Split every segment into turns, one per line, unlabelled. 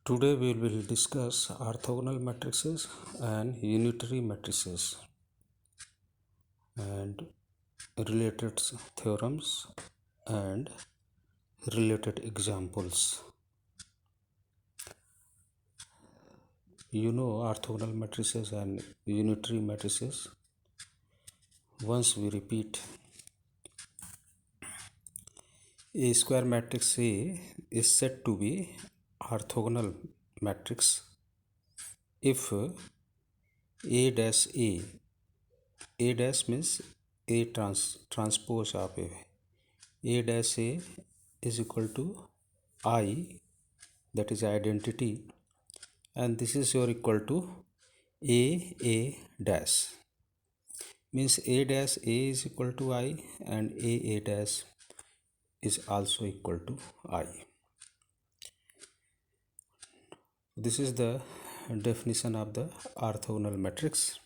Today we will discuss orthogonal matrices and unitary matrices and related theorems and related examples. You know orthogonal matrices and unitary matrices. Once we repeat, a square matrix A is said to be orthogonal matrix if A dash A dash means A transpose of A dash A is equal to I, that is identity, and this is your equal to A dash, means A dash A is equal to I and A dash is also equal to I. This is the definition of the orthogonal matrix.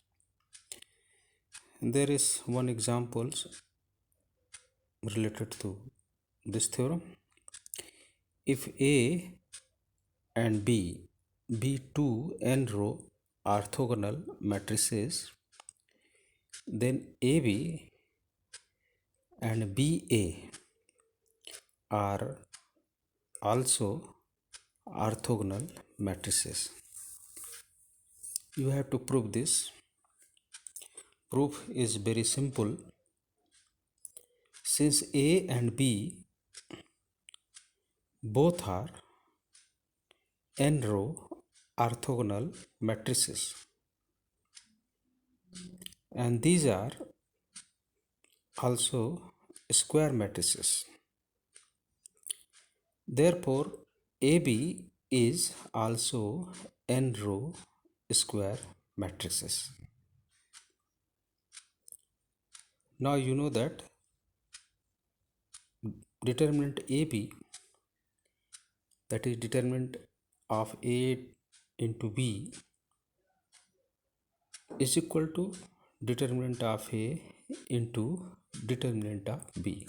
There is one example related to this theorem. If A and B be two n-row orthogonal matrices, then AB and BA are also orthogonal matrices. You have to prove this. Proof is very simple. Since A and B both are n-row orthogonal matrices, and these are also square matrices, therefore AB is also n-row square matrices. Now you know that determinant AB, that is determinant of A into B, is equal to determinant of A into determinant of B.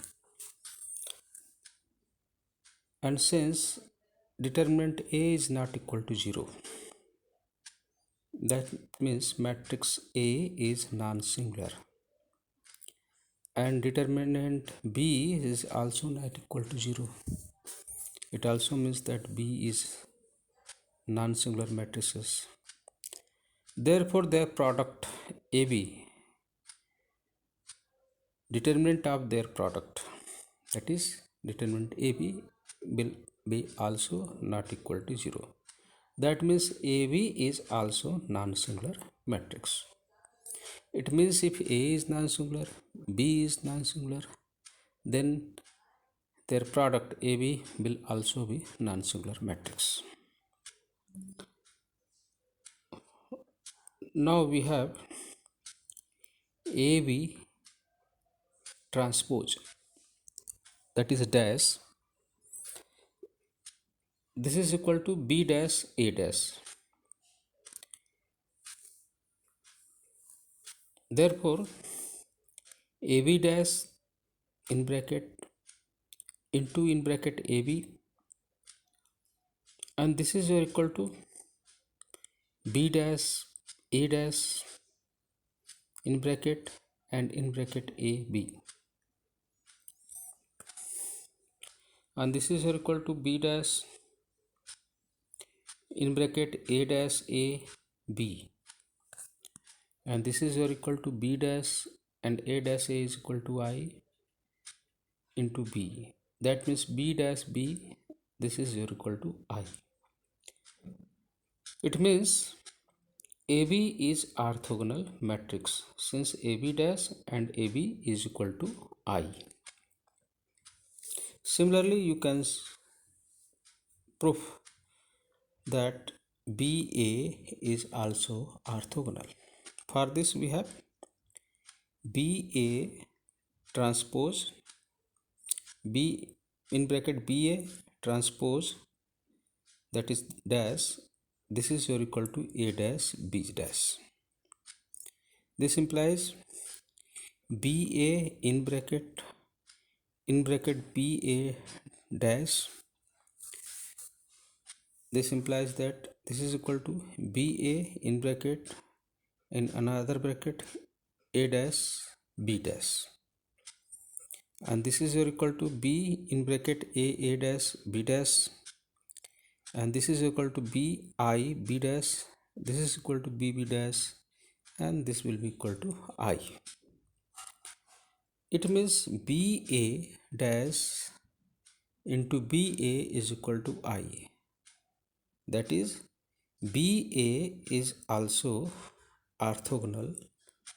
And since determinant A is not equal to 0, that means matrix A is non-singular, and determinant B is also not equal to 0. It also means that B is non-singular matrices. Therefore their product AB, determinant of their product, that is determinant AB, will be also not equal to 0. That means AB is also non-singular matrix. It means if A is non-singular, B is non-singular, then their product AB will also be non-singular matrix. Now we have AB transpose, that is dash, this is equal to B dash A dash. Therefore AB dash in bracket into in bracket AB, and this is equal to B dash A dash in bracket and in bracket AB, and this is equal to B dash in bracket A dash A B, and this is equal to B dash and A dash A is equal to I into B. That means B dash B, this is equal to I. It means AB is orthogonal matrix since AB dash and AB is equal to I. Similarly, you can prove that BA is also orthogonal. For this we have BA transpose B in bracket BA transpose, that is dash, this is equal to A dash B dash. This implies BA in bracket BA dash This implies that this is equal to BA in bracket, in another bracket, A dash B dash, and this is equal to B in bracket A dash B dash, and this is equal to B I B dash, this is equal to B B dash, and this will be equal to I. It means BA dash into BA is equal to I. That is, BA is also orthogonal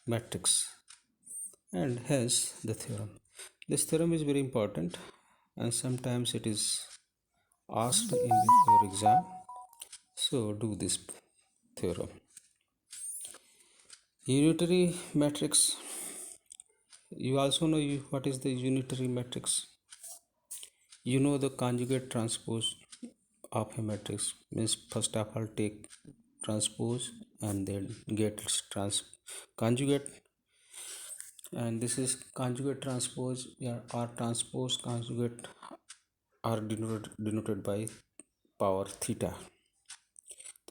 matrix, and hence the theorem. This theorem is very important, and sometimes it is asked in your exam. So do this theorem. Unitary matrix. You also know what is the unitary matrix. You know the conjugate transpose of a matrix means first of all take transpose and then get its conjugate, and this is conjugate transpose, or transpose conjugate are denoted by power theta.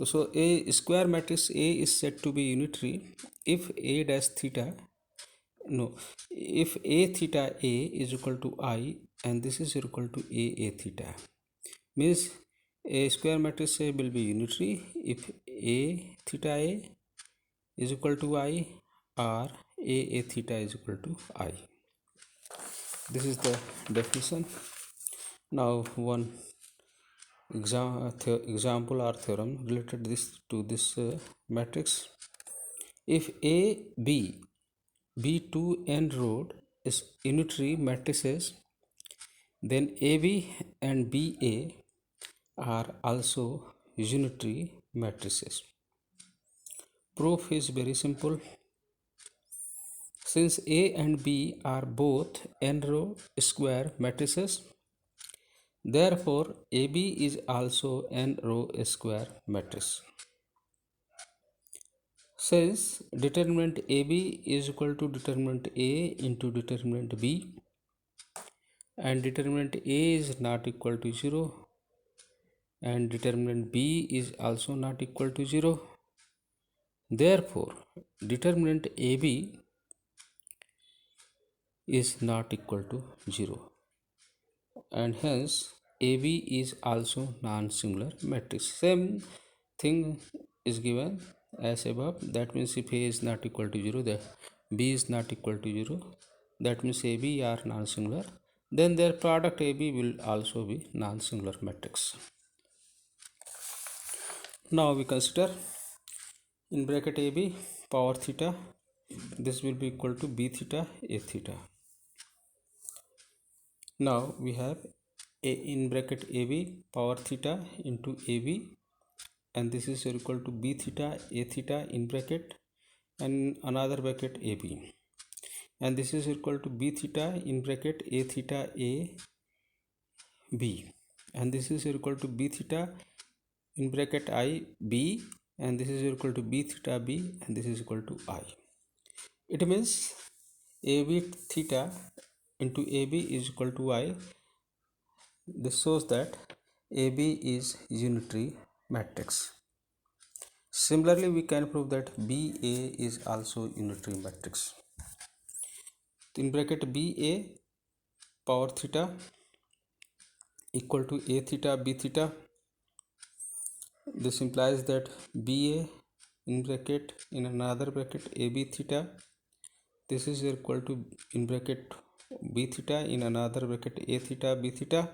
So a square matrix A is said to be unitary if A dash theta, no, if A theta A is equal to I and this is equal to A theta, means a square matrix A will be unitary if A theta A is equal to I or A theta is equal to I. This is the definition. Now one example or theorem related to this matrix. If A B B2 n road is unitary matrices, then AB and BA are also unitary matrices. Proof is very simple. Since A and B are both n-row square matrices, therefore AB is also n-row square matrix. Since determinant AB is equal to determinant A into determinant B, and determinant A is not equal to 0 and determinant B is also not equal to 0, therefore determinant AB is not equal to 0, and hence AB is also non-singular matrix. Same thing is given as above. That means if A is not equal to 0, the B is not equal to 0, that means AB are non-singular, then their product AB will also be non-singular matrix. Now we consider in bracket AB power theta, this will be equal to B theta A theta. Now we have A in bracket AB power theta into AB, and this is equal to B theta A theta in bracket and another bracket AB, and this is equal to B theta in bracket A theta A B, and this is equal to B theta in bracket I B, and this is equal to B theta B, and this is equal to I. It means AB theta into AB is equal to I. This shows that AB is unitary matrix. Similarly, we can prove that BA is also unitary matrix. In bracket BA power theta equal to A theta B theta. This implies that BA in bracket in another bracket AB theta, this is equal to in bracket B theta in another bracket A theta B theta,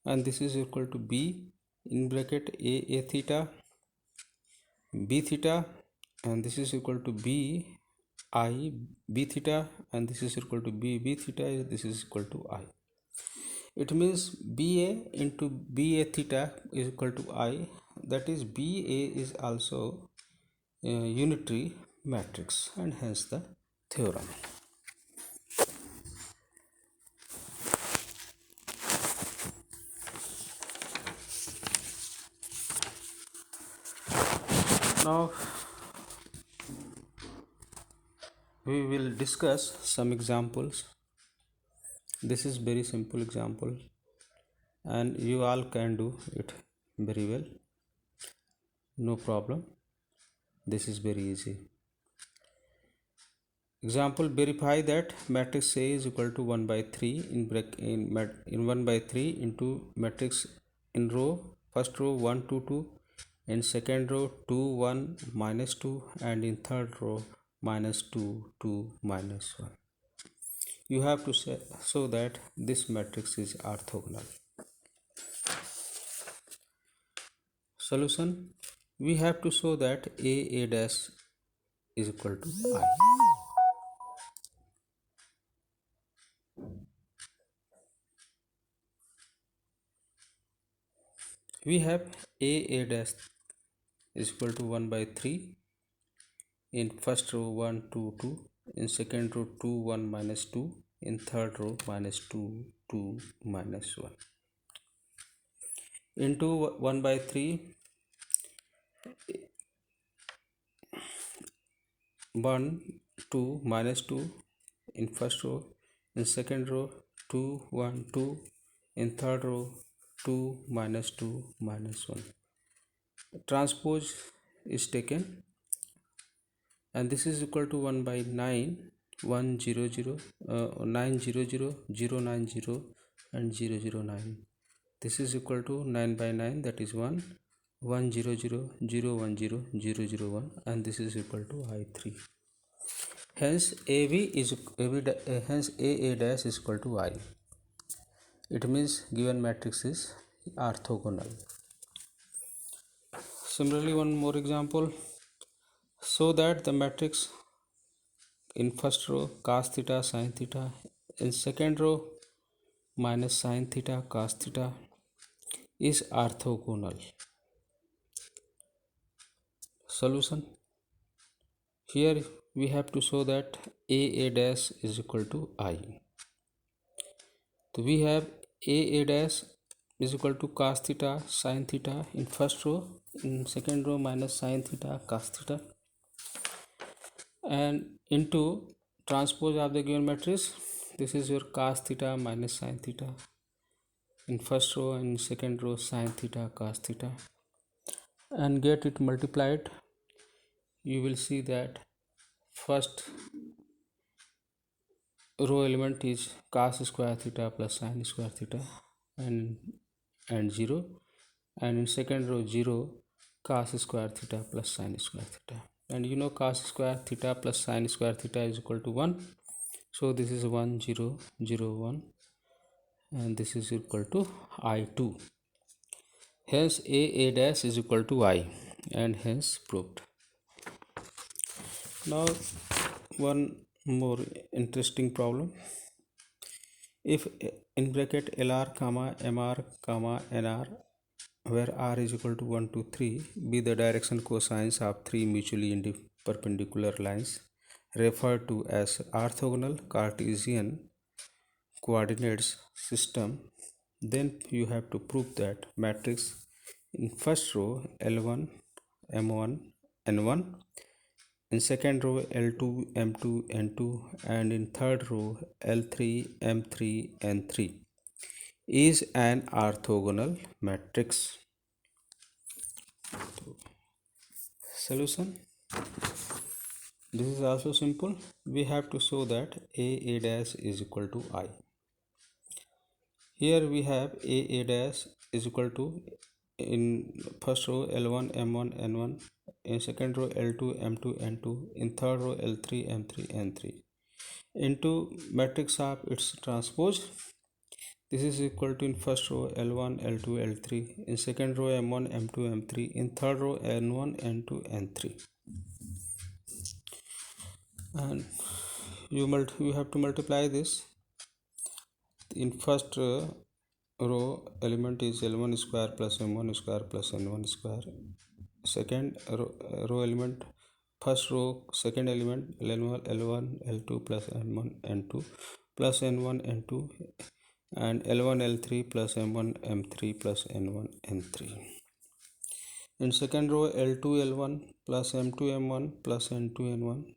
and this is equal to B in bracket A theta B theta, and this is equal to B I B theta, and this is equal to B B theta, this is equal to I. It means BA into BA theta is equal to I, that is BA is also a unitary matrix, and hence the theorem. Now we will discuss some examples. This is very simple example and you all can do it Very well, no problem. This is very easy. Example, verify that matrix A is equal to 1 by 3 in 1 by 3 into matrix in row, first row 1 2 2, in second row 2 1 minus 2, and in third row minus 2 2 minus 1. You have to say so that this matrix is orthogonal. Solution, we have to show that A dash is equal to I. We have A dash is equal to 1 by 3 in first row 1 2 2, in second row 2 1 minus 2, in third row minus 2 2 minus 1. Into 1 by 3, 1 2 minus 2 in first row, in second row 2 1 2, in third row 2 minus 2 minus 1. Transpose is taken, and this is equal to 1 by 9 100 900 090 and 009. This is equal to 9 by 9, that is 1 100 010 001, and this is equal to I3. Hence hence A dash is equal to I. It means given matrix is orthogonal. Similarly, one more example. So that the matrix in first row cos theta sin theta, in second row minus sin theta cos theta is orthogonal. Solution, here we have to show that A dash is equal to I. So we have A dash is equal to cos theta sin theta in first row, in second row minus sin theta cos theta, and into transpose of the given matrix. This is your cos theta minus sin theta in first row and second row sin theta cos theta, and get it multiplied. You will see that first row element is cos square theta plus sin square theta and 0, and in second row 0 cos square theta plus sin square theta, and you know cos square theta plus sin square theta is equal to 1, so this is 1 0 0 1, and this is equal to I2. Hence A dash is equal to I, and hence proved. Now one more interesting problem. If in bracket LR comma MR comma NR, where R is equal to 1 2 3, be the direction cosines of three mutually perpendicular lines referred to as orthogonal Cartesian coordinates system, then you have to prove that matrix in first row L1 M1 N1, in second row L2 M2 N2, and in third row L3 M3 N3 is an orthogonal matrix. Solution, this is also simple. We have to show that A dash is equal to I. Here we have A dash is equal to, in first row L1 M1 N1, in second row L2 M2 N2, in third row L3 M3 N3, into matrix of its transpose. This is equal to, in first row L1 L2 L3, in second row M1 M2 M3, in third row N1 N2 N3, and you have to multiply this. In first row element is L1 square plus M1 square plus N1 square. Second row element, first row second element L1 L2 plus M1 N2 plus N1 N2, and L1 L3 plus M1 M3 plus N1 N3. In second row L2 L1 plus M2 M1 plus N2 N1,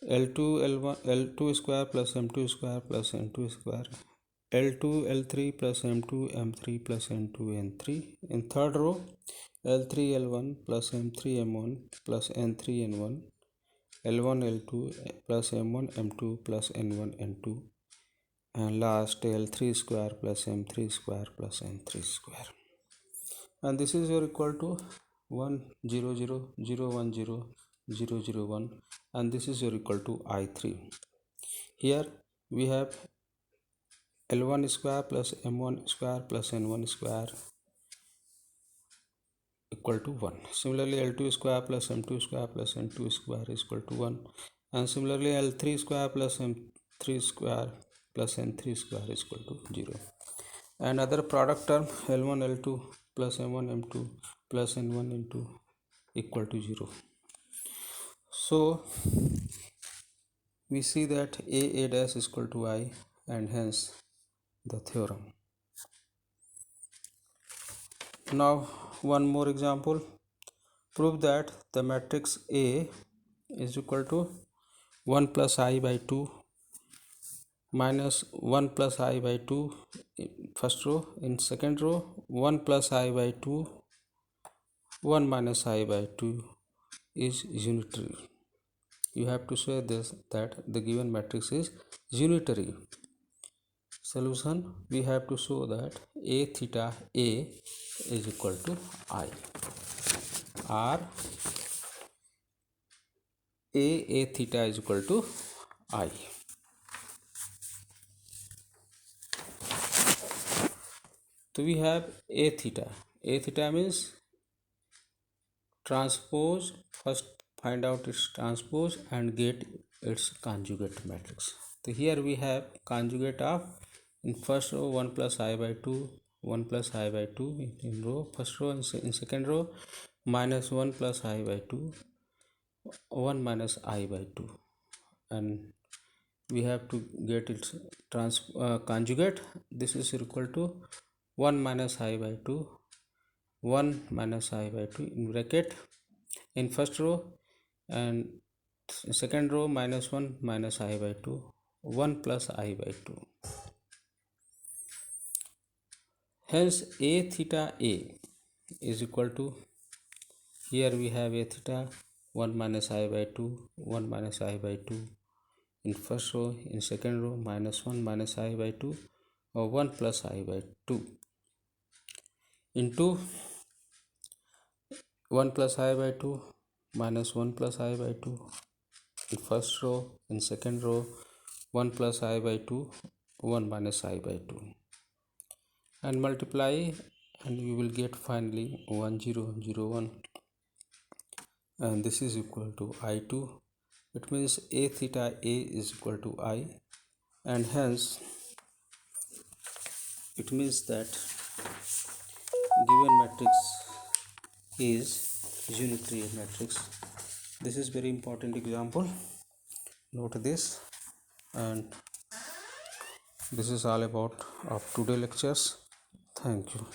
L2 L1 L2 square plus M2 square plus N2 square, L2 L3 plus M2 M3 plus N2 N3. In third row, L3 L1 plus M3 M1 plus N3 N1, L1 L2 plus M1 M2 plus N1 N2, and last L3 square plus M3 square plus N3 square. And this is your equal to 1 0 0 0 1 0 0 0 1, and this is your equal to I3. Here we have L1 square plus M1 square plus N1 square equal to 1. Similarly, L2 square plus M2 square plus N2 square is equal to 1. And similarly, L3 square plus M3 square plus N3 square is equal to 0. And other product term, L1 L2 plus M1 M2 plus N1 N2 equal to 0. So we see that A dash is equal to I, and hence the theorem. Now one more example. Prove that the matrix A is equal to 1 plus I by 2 minus 1 plus I by 2 in first row. In second row, 1 plus I by 2 1 minus I by 2 is unitary. You have to say this, that the given matrix is unitary. Solution, we have to show that A theta A is equal to I, or A theta is equal to I. So we have A theta. A theta means transpose. First find out its transpose and get its conjugate matrix. So here we have conjugate of, in first row 1 plus I by 2 1 plus I by 2 in row first row, and in second row minus 1 plus I by 2 1 minus I by 2, and we have to get its conjugate. This is equal to 1 minus I by 2 1 minus I by 2 in bracket in first row, and second row minus 1 minus I by 2 1 plus I by 2. Hence A theta A is equal to, here we have A theta 1 minus I by 2 1 minus I by 2 in first row, in second row minus 1 minus I by 2 or 1 plus I by 2 into 1 plus I by 2 minus 1 plus I by 2 in first row, in second row 1 plus I by 2 1 minus I by 2, and multiply, and we will get finally 1 0 0 1, and this is equal to I2. It means A theta A is equal to I, and hence it means that given matrix is unitary matrix. This is very important example. Note this, and this is all about of today lectures. Thank you.